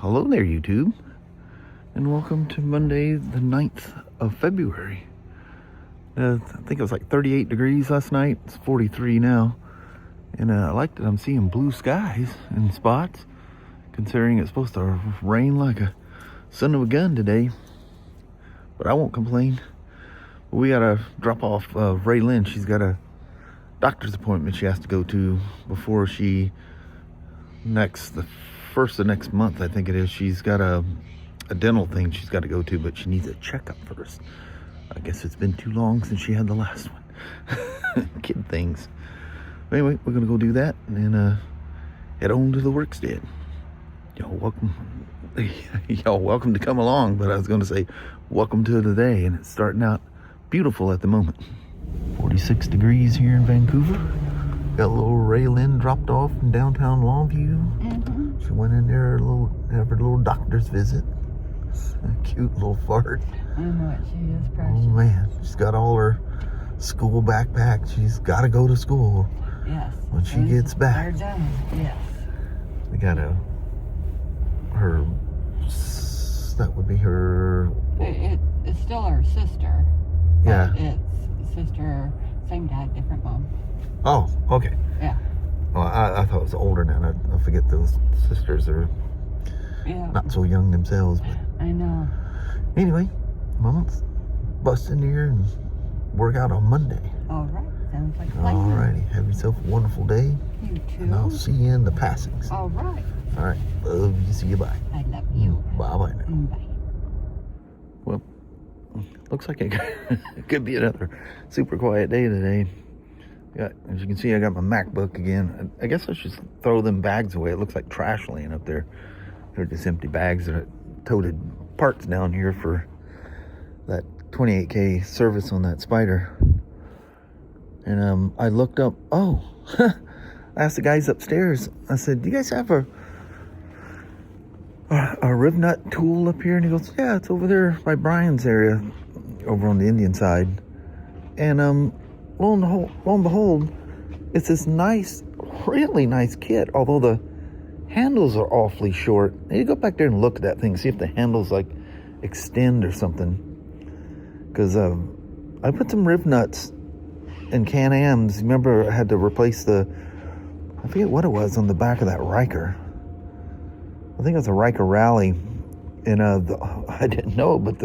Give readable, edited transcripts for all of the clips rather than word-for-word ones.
Hello there, YouTube, and welcome to Monday, the 9th of February. I think it was like 38 degrees last night. It's 43 now, and I like that I'm seeing blue skies in spots, considering it's supposed to rain like a son of a gun today. But I won't complain. We gotta drop off Ray Lynn. She's got a doctor's appointment she has to go to before the first of next month, I think it is. She's got a dental thing she's got to go to, but she needs a checkup first. I guess it's been too long since she had the last one. Kid things. But anyway, we're gonna go do that and then head on to the workday. Y'all welcome to come along, but I was gonna say welcome to the day, and it's starting out beautiful at the moment. 46 degrees here in Vancouver. Got a little Ray Lynn dropped off in downtown Longview. She went in there have her little doctor's visit. A cute little fart. I know it. She is precious. Oh man, she's got all her school backpack. She's got to go to school. Yes. When she gets back. They're done. Yes. We got that would be her. It's still her sister. Yeah. It's sister, same dad, different mom. Oh, okay. Yeah. Well, I thought it was older now. I forget those sisters are not so young themselves. But I know. anyway, Mama's busting here and work out on Monday. All right. Sounds like a plan. All righty. Have yourself a wonderful day. You too. And I'll see you in the passings. All right. All right. Love you. See you. Bye. I love you. Bye-bye now. Bye. Well, looks like it could be another super quiet day today. As you can see, I got my MacBook again. I guess I should throw them bags away. It looks like trash laying up there. They're just empty bags that I toted parts down here for that 28K service on that Spyder. And I looked up, I asked the guys upstairs, I said, do you guys have a rib nut tool up here? And he goes, yeah, it's over there by Brian's area, over on the Indian side. And lo and behold, it's this nice, really nice kit, although the handles are awfully short. You go back there and look at that thing, see if the handles like extend or something. Because I put some rib nuts in Can-Am's. Remember, I had to replace I forget what it was on the back of that Riker. I think it was a Riker Rally, and I didn't know, but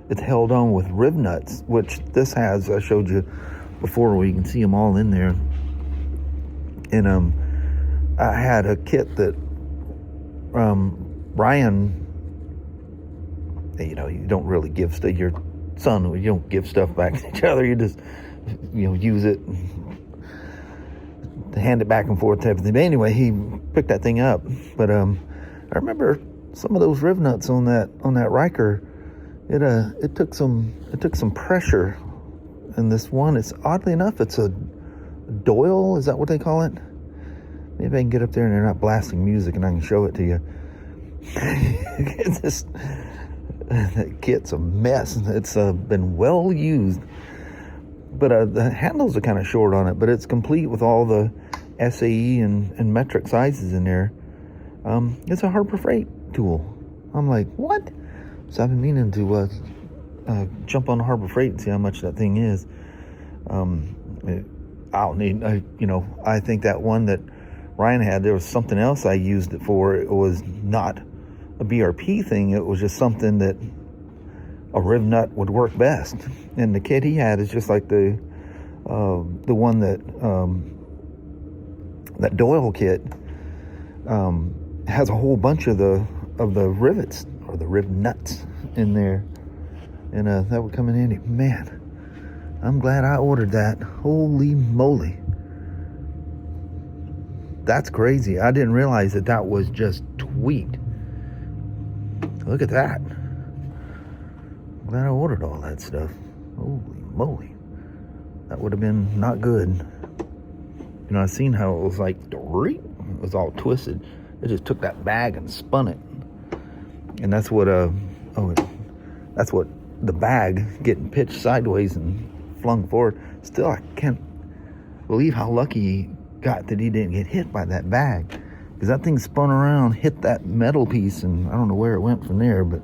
it's held on with rib nuts, which this has. I showed you before, where you can see them all in there. And I had a kit that Ryan, you don't really give stuff. Your son, you don't give stuff back to each other. You just use it, to hand it back and forth type of thing. But anyway, he picked that thing up. But I remember some of those rib nuts on that Riker. It took some pressure. And this one, it's oddly enough, it's a Doyle. Is that what they call it? Maybe I can get up there and they're not blasting music and I can show it to you. That kit's a mess. It's been well used. But the handles are kind of short on it, but it's complete with all the SAE and metric sizes in there. It's a Harbor Freight tool. I'm like, what? So I've been meaning to jump on Harbor Freight and see how much that thing is. I think that one that Ryan had, there was something else I used it for. It was not a BRP thing. It was just something that a rib nut would work best. And the kit he had is just like the one that Doyle kit has a whole bunch of the rivets or the rib nuts in there. And that would come in handy. Man, I'm glad I ordered that. Holy moly. That's crazy. I didn't realize that was just tweaked. Look at that. I'm glad I ordered all that stuff. Holy moly. That would have been not good. I seen how it was like, it was all twisted. It just took that bag and spun it. And that's what the bag getting pitched sideways and flung forward. Still, I can't believe how lucky he got that he didn't get hit by that bag. because that thing spun around, hit that metal piece, and I don't know where it went from there, but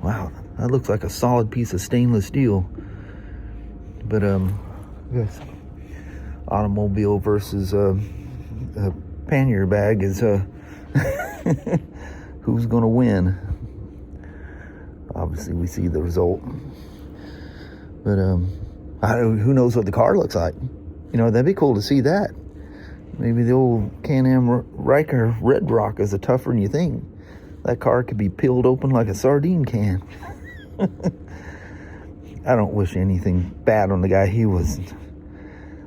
wow, that looks like a solid piece of stainless steel. But yes, automobile versus a pannier bag is who's gonna win. Obviously we see the result, but who knows what the car looks like. You know, that'd be cool to see that. Maybe the old Can-Am Riker Red Rock is a tougher than you think. That car could be peeled open like a sardine can. I don't wish anything bad on the guy.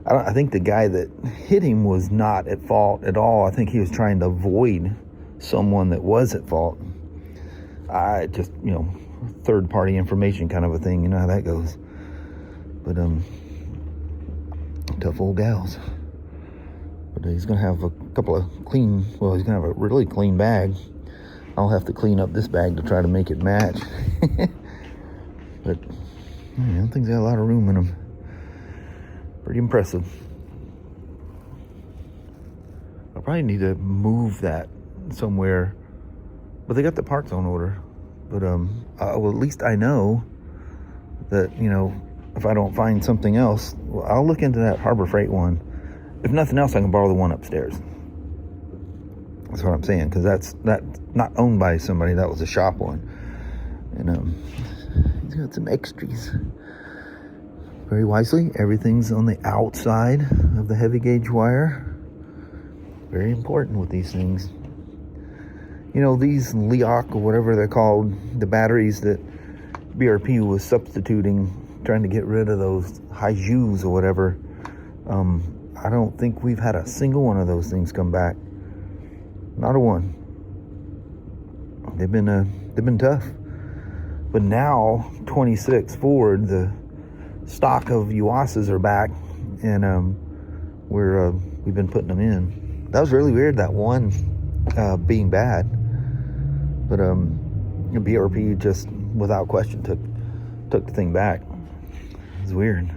I think the guy that hit him was not at fault at all. I think he was trying to avoid someone that was at fault. I just, you know, third party information kind of a thing. You know how that goes. But tough old gals. But he's gonna have a couple of he's gonna have a really clean bag. I'll have to clean up this bag to try to make it match. But yeah, things got a lot of room in them. Pretty impressive. I probably need to move that somewhere, but they got the parts on order. But well, at least I know that, you know, if I don't find something else, well, I'll look into that Harbor Freight one. If nothing else, I can borrow the one upstairs. That's what I'm saying, because that's not owned by somebody. That was a shop one, and he's got some extras. Very wisely, everything's on the outside of the heavy gauge wire. Very important with these things. You know, these Leoc or whatever they're called, the batteries that BRP was substituting, trying to get rid of those Haijus or whatever. I don't think we've had a single one of those things come back. Not a one. They've been tough. But now, 26 forward, the stock of Yuasas are back, and we've been putting them in. That was really weird, that one being bad. But BRP just without question took the thing back. It's weird.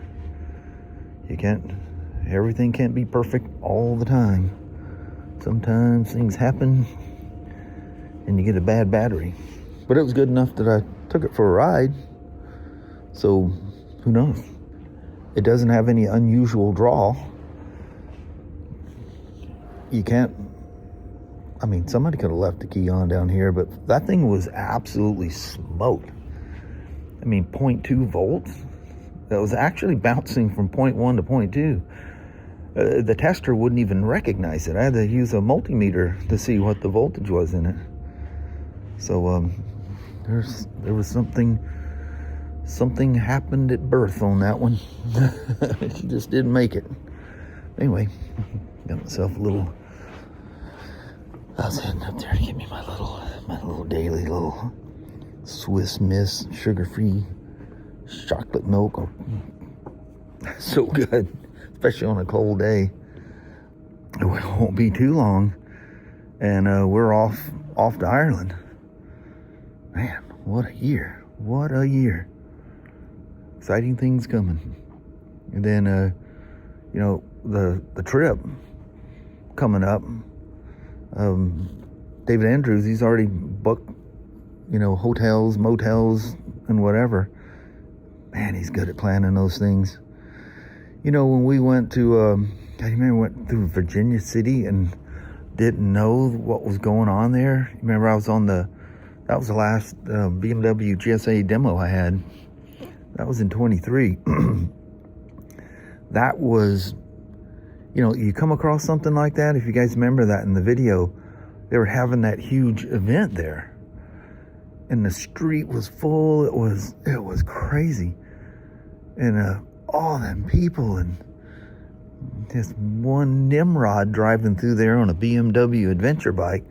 Everything can't be perfect all the time. Sometimes things happen and you get a bad battery. But it was good enough that I took it for a ride. So who knows? It doesn't have any unusual draw. You can't, I mean, somebody could have left the key on down here, but that thing was absolutely smoked. I mean, 0.2 volts. That was actually bouncing from 0.1 to 0.2. The tester wouldn't even recognize it. I had to use a multimeter to see what the voltage was in it. So there was something happened at birth on that one. She just didn't make it. Anyway, got myself a little. I was heading up there to get me my little daily little Swiss Miss sugar-free chocolate milk. So good, especially on a cold day. It won't be too long, and we're off to Ireland. Man, what a year! What a year! Exciting things coming. And then, you know, the trip coming up. David Andrews, he's already booked, you know, hotels, motels, and whatever. Man, he's good at planning those things. You know, when we went to, I remember we went through Virginia City and didn't know what was going on there. Remember, that was the last BMW GSA demo I had. That was in 23. That was, you know, you come across something like that. If you guys remember that in the video, they were having that huge event there. And the street was full. It was crazy. And all them people, and just one Nimrod driving through there on a BMW adventure bike.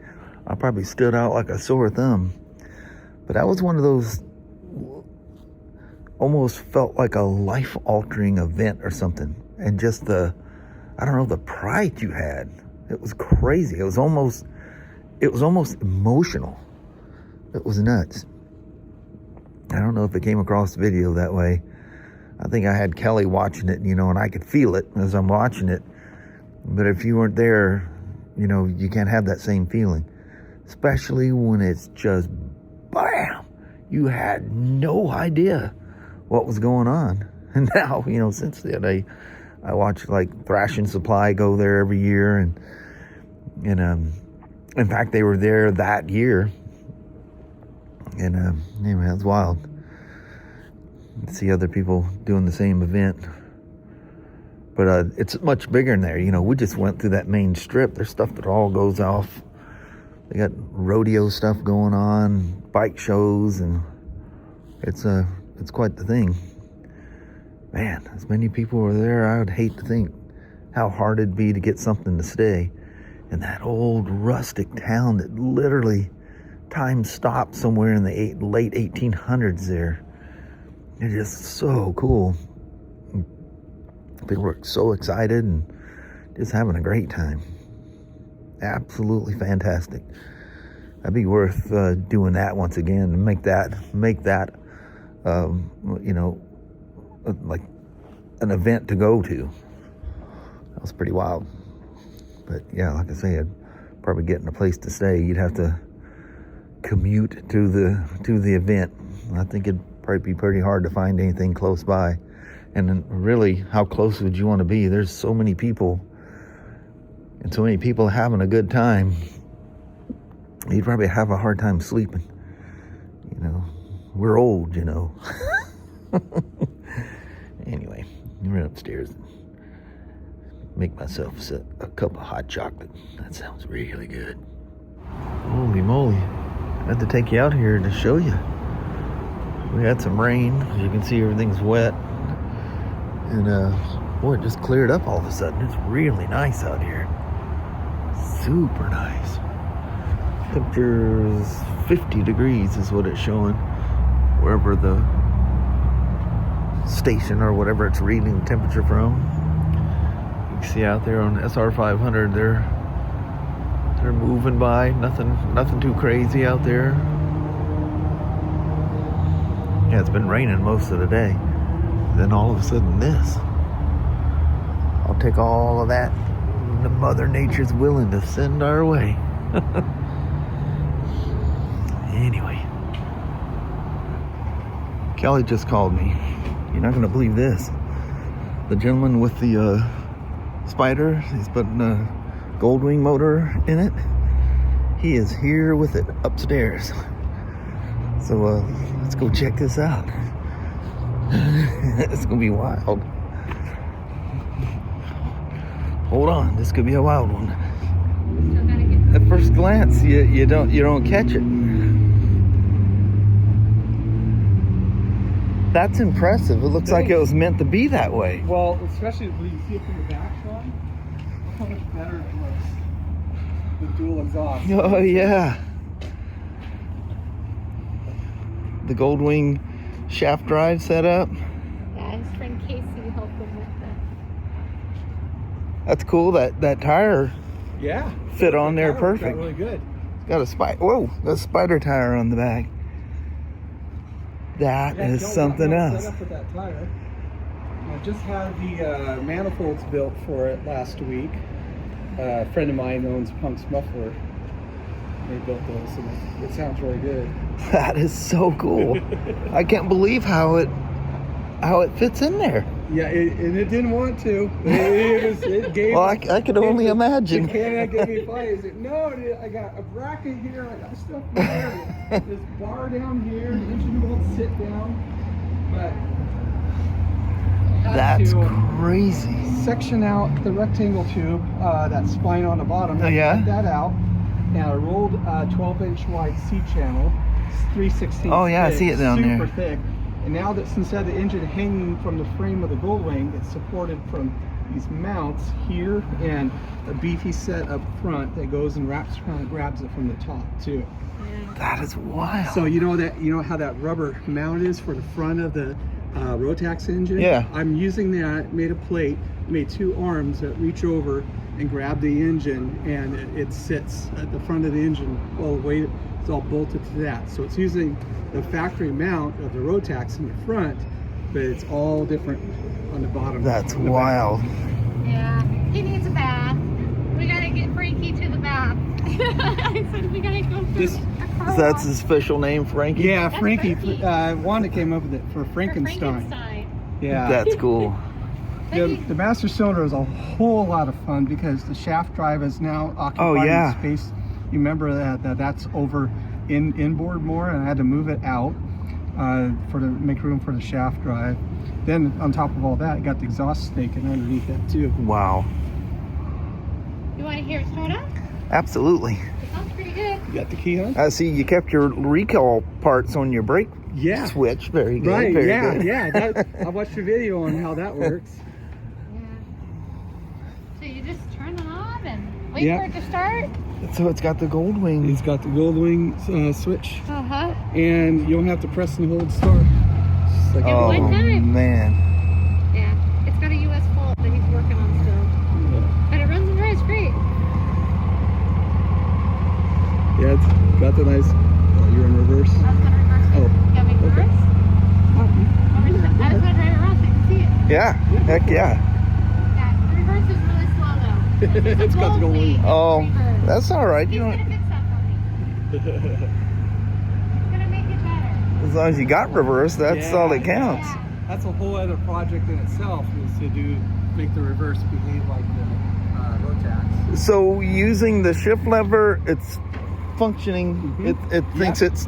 I probably stood out like a sore thumb. But that was one of those, almost felt like a life-altering event or something. And just the pride you had. It was crazy. It was almost emotional. It was nuts. I don't know if it came across the video that way. I think I had Kelly watching it, you know, and I could feel it as I'm watching it. But if you weren't there, you know, you can't have that same feeling, especially when it's just bam. You had no idea what was going on. And now, you know, since then, I watch like Thrash and Supply go there every year, and in fact, they were there that year, and anyway, that's wild. See other people doing the same event, but it's much bigger in there. You know, we just went through that main strip. There's stuff that all goes off. They got rodeo stuff going on, bike shows, and it's quite the thing. Man, as many people were there, I would hate to think how hard it'd be to get something to stay in that old rustic town that literally time stopped somewhere in the late 1800s there. It's just so cool. People were so excited and just having a great time. Absolutely fantastic. That'd be worth doing that once again and make that you know, like an event to go to. That was pretty wild. But yeah, like I said, probably getting a place to stay, you'd have to commute to the event. I think it'd probably be pretty hard to find anything close by. And then really, how close would you want to be? There's so many people, and so many people having a good time. You'd probably have a hard time sleeping. You know, we're old, you know. Anyway, I ran upstairs and make myself a cup of hot chocolate. That sounds really good. Holy moly. I had to take you out here to show you. We had some rain. As you can see, everything's wet. And boy, it just cleared up all of a sudden. It's really nice out here. Super nice. Temperature's 50 degrees is what it's showing. Wherever the station or whatever it's reading the temperature from. You can see out there on SR 500, they're moving by. Nothing too crazy out there. Yeah, it's been raining most of the day. Then all of a sudden this. I'll take all of that the Mother Nature's willing to send our way. Anyway, Kelly just called me. You're not going to believe this. The gentleman with the Spyder, he's putting a Goldwing motor in it. He is here with it upstairs. So let's go check this out. It's going to be wild. Hold on, this could be a wild one. At first glance, you don't catch it. That's impressive. It looks like it was meant to be that way. Well, especially when you see it from the back, Shawn, look how much better it looks. The dual exhaust. Oh yeah. The Goldwing shaft drive setup. Yeah, his friend Casey helped him with that. That's cool. That tire Yeah. fit on there Got perfect. really good. It's got a Spyder tire on the back. That is something else. Set up with that tire. I just had the manifolds built for it last week. A friend of mine owns Punk's Muffler. They built those, and it sounds really good. That is so cool. I can't believe how it fits in there. Yeah, and it didn't want to. It gave. Well, I could only imagine. The Can-Am gave me fight. He said, "No, dude, I got a bracket here. I got stuff here. This bar down here. The engine won't sit down." But That's crazy. Section out the rectangle tube, that spine on the bottom. Oh, yeah? Cut that out. And I rolled a 12-inch wide C-channel, 3/16. Oh, yeah, I see it down there. Super thick. And now that since I had the engine hanging from the frame of the Goldwing, it's supported from these mounts here and a beefy set up front that goes and wraps around and grabs it from the top too. That is wild. So you know how that rubber mount is for the front of the Rotax engine? Yeah. I'm using that, made a plate, made two arms that reach over and grab the engine, and it sits at the front of the engine. All the weight is all bolted to that. So it's using the factory mount of the Rotax in the front, but it's all different on the bottom. That's on the wild. Yeah, he needs a bath. We gotta get Freaky to the This, So that's his official name, Frankie? yeah, That's Frankie. Frankie. Wanda came up with it for Frankenstein. Yeah. That's cool. The master cylinder is a whole lot of fun because the shaft drive is now occupying yeah. space. You remember that's over inboard more, and I had to move it out to make room for the shaft drive. Then on top of all that, I got the exhaust snake and underneath that too. Wow. You want to hear it start up? Absolutely. It sounds pretty good. You got the key on? I see you kept your recall parts on your brake Yeah. switch. Very good. Right. Very Yeah. good. Yeah. I watched your video on how that works. Yeah. So you just turn it on and wait Yeah. for it to start? So it's got the gold wing. It's got the gold wing switch, Uh-huh. and you don't have to press and hold start. It's just like Oh, one time. man. Yeah. It's got a US fault that he's working on still. Yeah. But it runs and drives great. Yeah, it's got the nice. Oh, you're in reverse. I was going to reverse it. Oh, You got me in okay. reverse? I just want to drive it around so you can see it. Yeah. Heck yeah. Yeah, the reverse is really slow though. It's got the gold wing. Oh, that's all right. He's You gonna know, fix that for me. He's gonna make it better. as long as you got reverse, that's Yeah, all that counts. Yeah. That's a whole other project in itself, is to make the reverse behave like the Rotax. So using the shift lever, it's functioning. Mhm. It thinks it's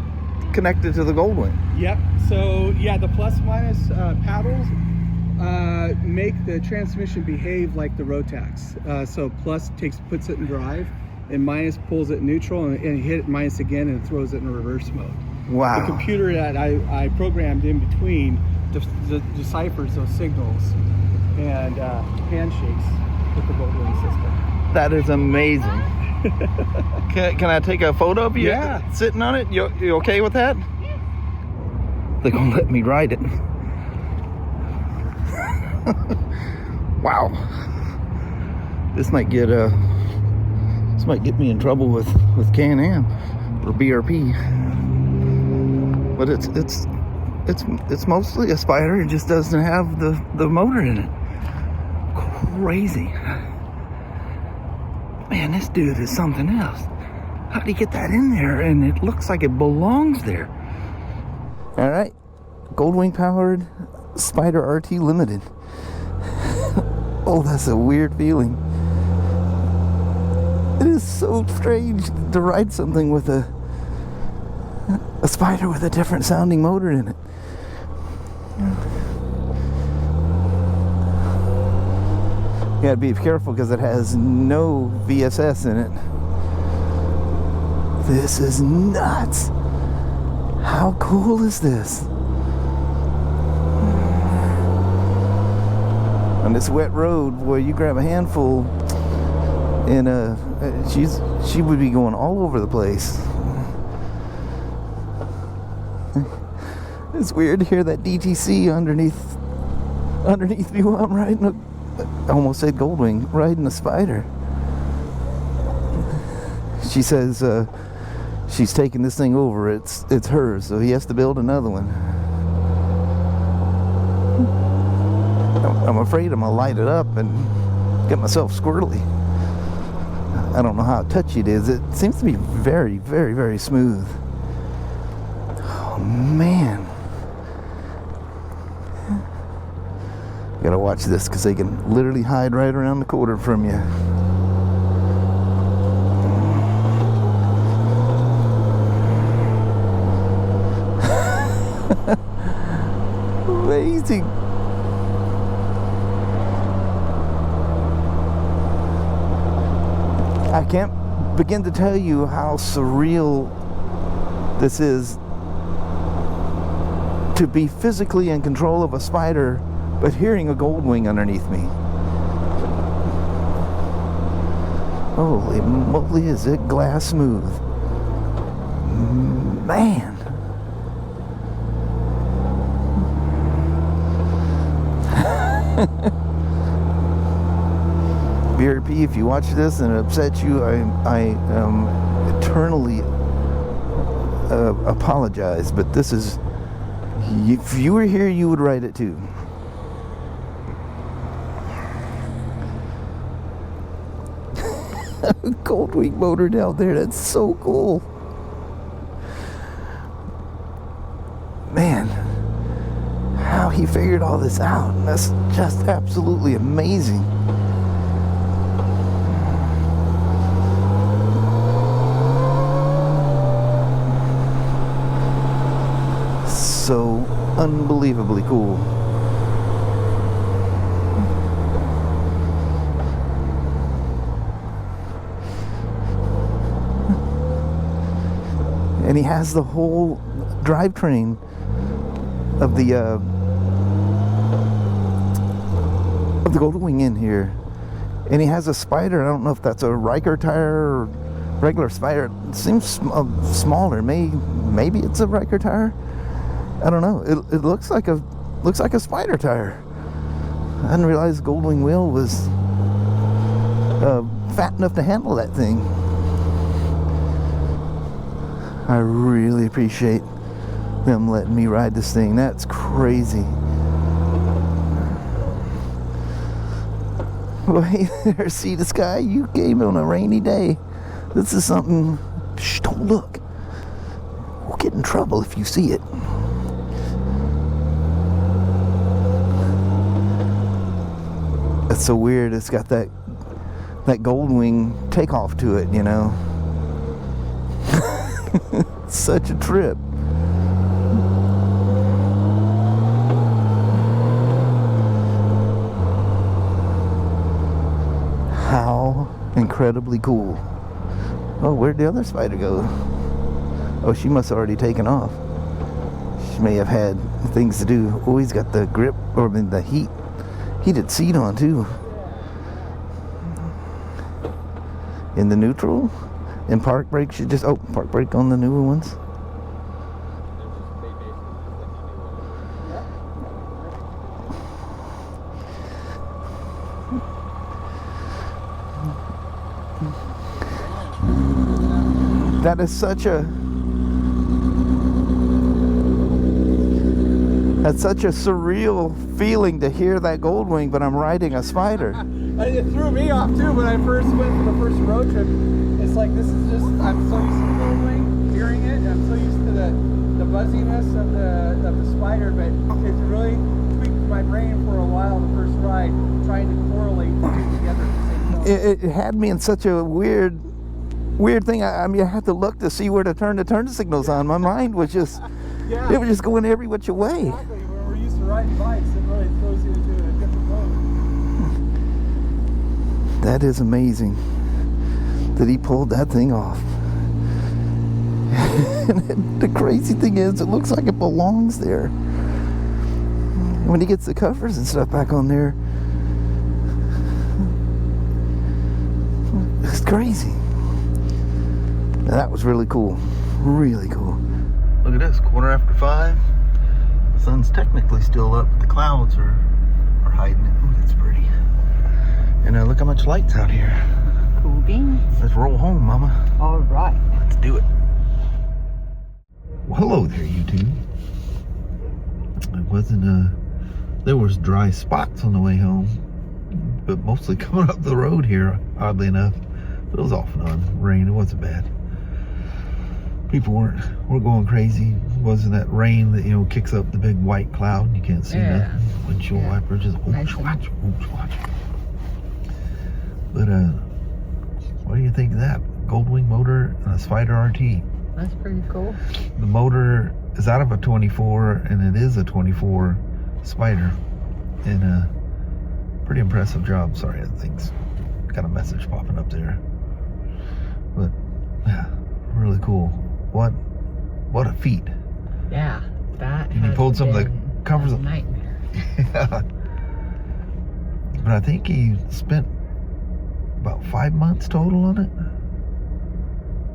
connected to the gold wing. Yep. So yeah, the plus minus paddles make the transmission behave like the Rotax. So plus puts it in drive, and minus pulls it in neutral, and hit it minus again, and it throws it in reverse mode. The Wow. computer that I programmed in between deciphers those signals and handshakes with the gold wing system. That is amazing. Can I take a photo of you Yeah. sitting on it? You okay with that? They're gonna let me ride it. Wow. This might get me in trouble with Can-Am or BRP. But it's mostly a Spyder. It just doesn't have the motor in it. Crazy. Man, this dude is something else. How do you get that in there? And it looks like it belongs there. All right, Goldwing powered Spyder RT Limited. Oh, that's a weird feeling. It is so strange to ride something with a Spyder with a different sounding motor in it. You gotta be careful because it has no VSS in it. This is nuts. How cool is this? On this wet road, boy, you grab a handful and she would be going all over the place. It's weird to hear that DTC underneath me while I'm riding I almost said Goldwing, riding a Spyder. She says she's taking this thing over. It's hers, so he has to build another one. I'm afraid I'm gonna light it up and get myself squirrely. I don't know how touchy it is. It seems to be very, very, very smooth. Oh man. Gotta watch this because they can literally hide right around the corner from you. Amazing. I can't begin to tell you how surreal this is to be physically in control of a Spyder, but hearing a Goldwing underneath me. Holy moly, is it glass smooth. Man. BRP, if you watch this and it upsets you, I am eternally apologize, but this is, if you were here, you would write it too. Goldwing motor down there, that's so cool. man, how he figured all this out. That's just absolutely amazing. So unbelievably cool. And he has the whole drivetrain of the Goldwing in here. And he has a Spyder. I don't know if that's a Riker tire or regular Spyder. It seems smaller. Maybe it's a Riker tire. I don't know. It looks like a Spyder tire. I didn't realize Goldwing wheel was fat enough to handle that thing. I really appreciate them letting me ride this thing. That's crazy. Well, hey there, see the sky? You came on a rainy day. This is something. Shh, don't look. We'll get in trouble if you see it. That's so weird. It's got that Goldwing takeoff to it, you know. Such a trip. How incredibly cool. Oh, where'd the other Spyder go? Oh, she must have already taken off. She may have had things to do. Oh, he's got the grip, or the heated seat on too. In the neutral. And park brake should just, park brake on the newer ones. That is such a surreal feeling to hear that Goldwing, but I'm riding a Spyder. It threw me off too when I first went for the first road trip. It's like, this is just, I'm so used to the Goldwing, hearing it, and I'm so used to the buzziness of the Spyder, but it really tweaked my brain for a while the first ride, trying to correlate the two together at the same time. It had me in such a weird thing. I mean, I had to look to see where to turn the turn signals on. My mind was just, it was just going every which way. Exactly. When we're used to riding bikes, it really throws you into a different mode. That is amazing that he pulled that thing off. And the crazy thing is, it looks like it belongs there. When he gets the covers and stuff back on there, it's crazy. That was really cool. Really cool. Look at this, 5:15. The sun's technically still up, but the clouds are hiding it. Ooh, that's pretty. And look how much light's out here. Cool beans. Let's roll home, Mama. All right. Let's do it. Well, hello there, YouTube. It wasn't there was dry spots on the way home, but mostly coming up the road here, oddly enough. But it was off and on. Rain, it wasn't bad. People weren't going crazy. It wasn't that rain that, you know, kicks up the big white cloud and you can't see nothing. Windshield wiper just watch. But what do you think of that? Goldwing motor and a Spyder RT. That's pretty cool. The motor is out of a 24 and it is a 24 Spyder. And pretty impressive job. Sorry, that thing's got a message popping up there. But yeah, really cool. What a feat. Yeah, that. And he pulled some of the covers. A nightmare. Yeah. But I think he spent about 5 months total on it.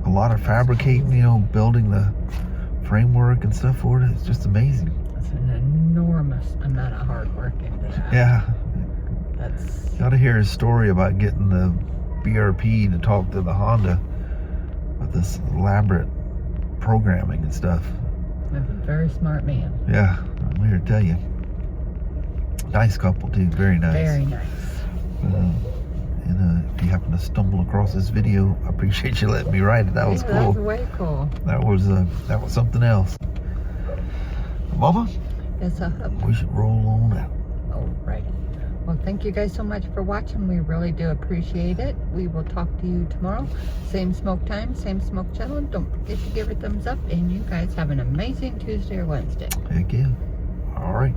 A lot of fabricating, you know, building the framework and stuff for it. It's just amazing. That's an enormous amount of hard work into that. Yeah. That's. Got to hear his story about getting the BRP to talk to the Honda with this elaborate programming and stuff. That's a very smart man. Yeah, I'm here to tell you. Nice couple too, very nice. Very nice. And if you happen to stumble across this video, I appreciate you letting me ride it. That was cool. That was way cool. That was something else. Mama, It's a hub. we should roll on out. Alrighty. Well, thank you guys so much for watching. We really do appreciate it. We will talk to you tomorrow. Same smoke time, same smoke channel. Don't forget to give it a thumbs up. And you guys have an amazing Tuesday or Wednesday. Heck yeah. All right.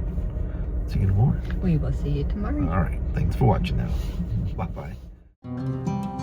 See you in the morning. We will see you tomorrow. All right. Thanks for watching now. Bye-bye.